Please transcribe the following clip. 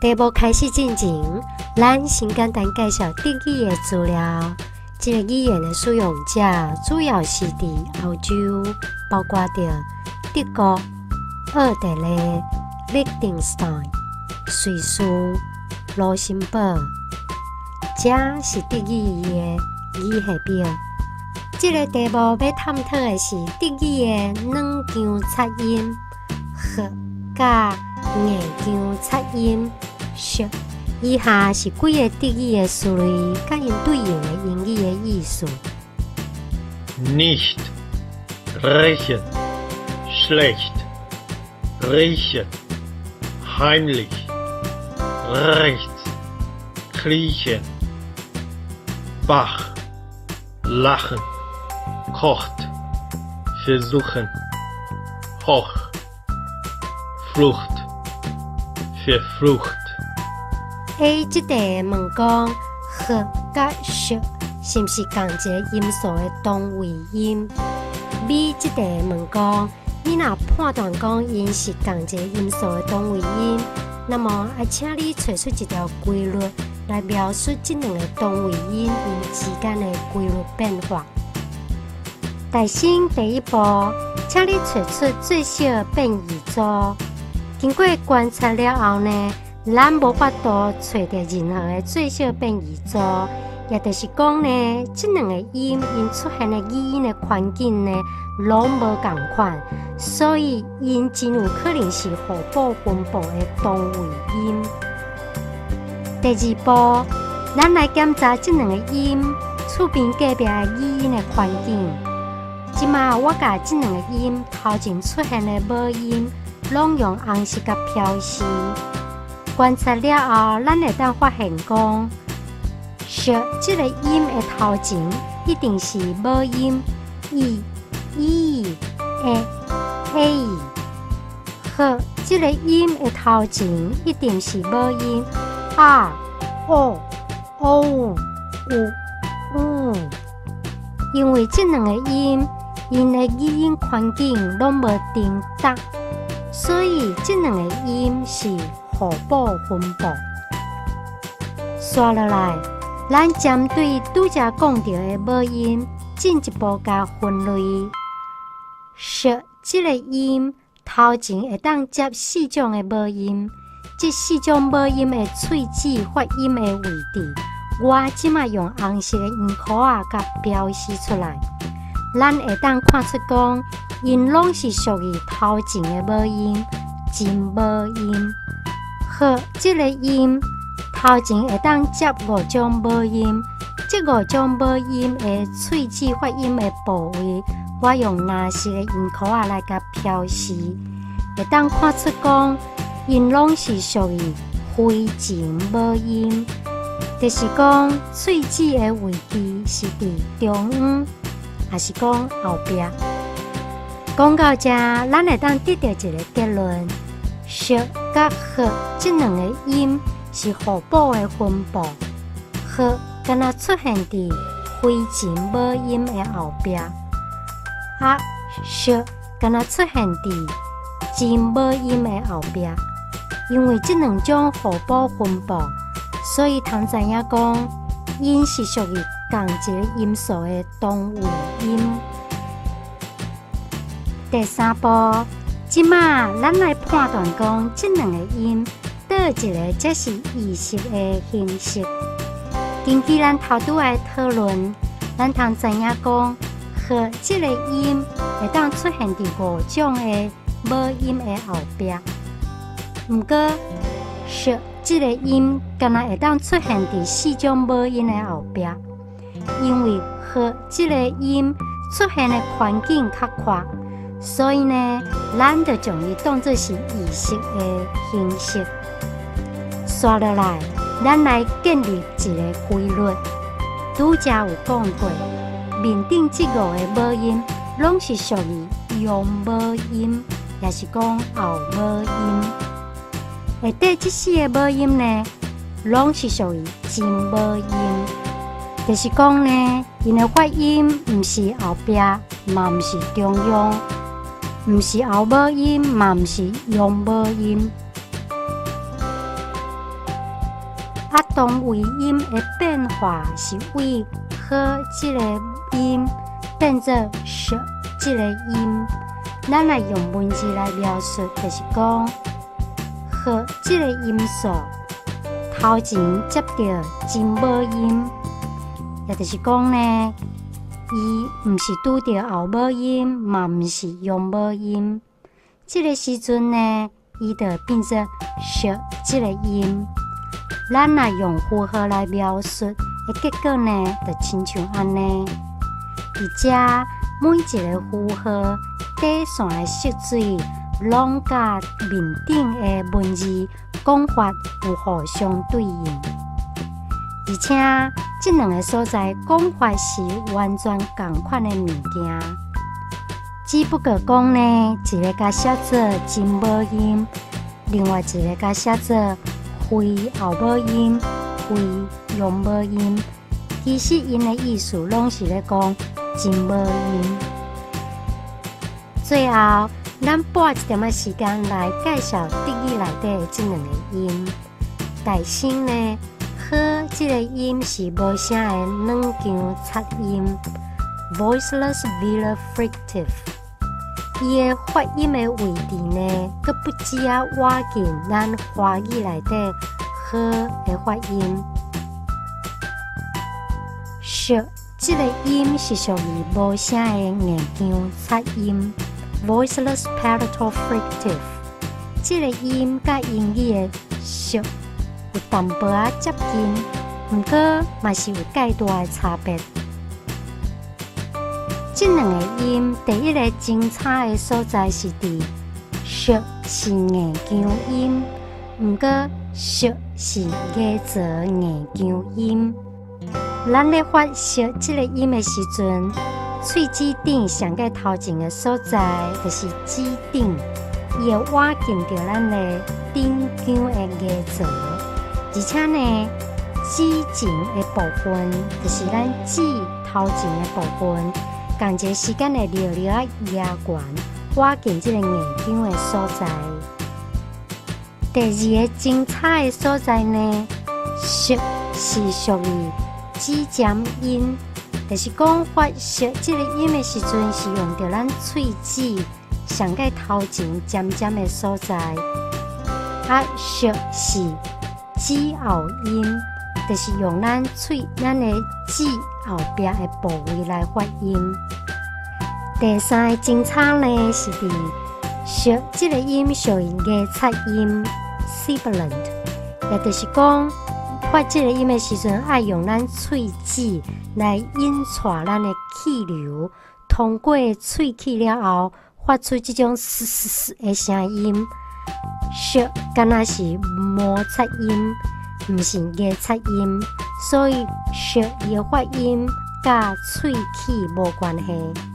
题目开始之前，咱先简单介绍德语的资料。这个语言的使用者主要是在欧洲，包括着德国、奥地利、利丁斯坦、瑞士、卢森堡。这是德语的语系表。这个题目要探讨的是德语的两项擦音和甲硬腔擦音。以下是几个德语的词类，甲因对应的英语的意思。Nicht, riechen, schlecht, riechen, heimlich, rechts, kriechen, wach, lachen, kocht, versuchen, hoch, Flucht, verflucht。A 这题问讲，和甲是不是同一个音素的同位音 ？B 这题问讲，你若判断讲因是同一个音素的同位音，那么请你找出一条规律来描述这两个同位音因之间的规律变化。大先第一步，请你找出最小变异组。经过观察了后呢？咱无法度找到任何的最小变异组，也就是讲呢，这两个音因出现的语音的环境呢，拢无同款，所以因真有可能是互补分布的同位音。第二步，咱来检查这两个音厝边隔壁的语音的环境。即马我甲这两个音头前出现的母音，拢用红色甲标示。观察了后，咱会当发现讲，这个音的头前一定是母音 e、e、a。好，这个音的头前一定是母音 r、o、o、u。因为这两个音，因的语音环境拢无重叠，所以这两个音是互补分布。刷落来，咱针对拄则讲到的母音，进一步加分类。这个音头前会当接4种的母音，这4种母音的喙齿发音的位置，我即马用红色的圆箍仔甲标示出来。咱会当看出讲，因拢是属于头前的母音，真母音。好，这个音头前会当接5种母音，这5种母音的喙齿发音的部位，我用蓝色的圆箍仔来甲标示，会当看出讲，因拢是属于非前母音，就是讲喙齿的位置是伫中央，还是讲后壁。讲到这，咱会当得到一个结论。甲和这两个音是互补的分布，和敢若出现伫非前母音的后壁，敢若出现伫前母音的后壁。因为这两种互补分布，所以通知影讲，因是属于同一个音素的同位音。第三步。即马，咱来判断讲，这两个音倒一个才是异式的形式。根据咱头拄的讨论，咱通知影讲，和这个音会当出现伫5种的母音的后壁。不过，这个音敢若会当出现伫4种母音的后壁，因为和这个音出现的环境较宽。所以呢，咱就将伊当作是异式的形式。刷落来，咱来建立一个规律。拄则有讲过，面顶这5个母音，拢是属于阳母音，也是讲后母音。下底这4个母音呢，拢是属于真母音，就是讲呢，因的发音毋是后壁，嘛毋是中央。毋是后母音，嘛毋是阳母音。动尾音的变化是为和这个音变做sh这个音。咱来用文字来描述，就是讲和这个音素头前接到真母音，也就是讲呢，伊唔是拄到后母音，嘛唔是用母音。这个时阵呢，伊就变做sh这个音。咱若用符号来描述的结果呢，就亲像安尼。而且每一个符号底线的色水，拢甲面顶的文字讲法有互相对应，而且这两个所在讲法是完全同款的物件，只不过讲呢，一个甲写做真母音，另外一个甲写做非后母音、非用母音，其实因的意思拢是咧讲真母音。最后，咱拨一点仔时间来介绍德语内底的这两个音。第先呢，呵这个音是无声的软腔擦音 ，voiceless velar fricative。伊的发音的位置呢，佮不只啊挖进咱华语内底呵的发音。sh这个音是属于无声的硬腔擦音 ，voiceless palatal fricative。这个音甲英语的sh有淡薄仔接近，不过嘛是有介大的差别。这两个音，第一个精彩的所在是伫sh是硬腔音，不过sh是牙槽硬腔音。咱咧发sh这个音的时阵，喙齿顶上个头前的所在就是齿顶，伊会挖进到咱的顶腔的牙槽，而且呢，齿前的部分就是咱齿头前的部分。同一个时间的溜溜啊压管挖进这个硬腔的所在。第二个精彩的所在呢，sh是属于指尖音，就是讲发sh这个音的时阵是用到咱喙齿上个头前尖尖的所在，啊sh是指后音，就是用咱的齿后边的部位来发音。第三个精彩呢是伫sh这个音属于牙擦音 sibilant， 也就是讲发这个音的时阵，爱用咱喙齿来引出咱的气流，通过喙齿了后，发出这种嘶嘶嘶的声音。sh 敢若是摩擦音，唔是牙擦音，所以sh的发音甲喙齿无关系。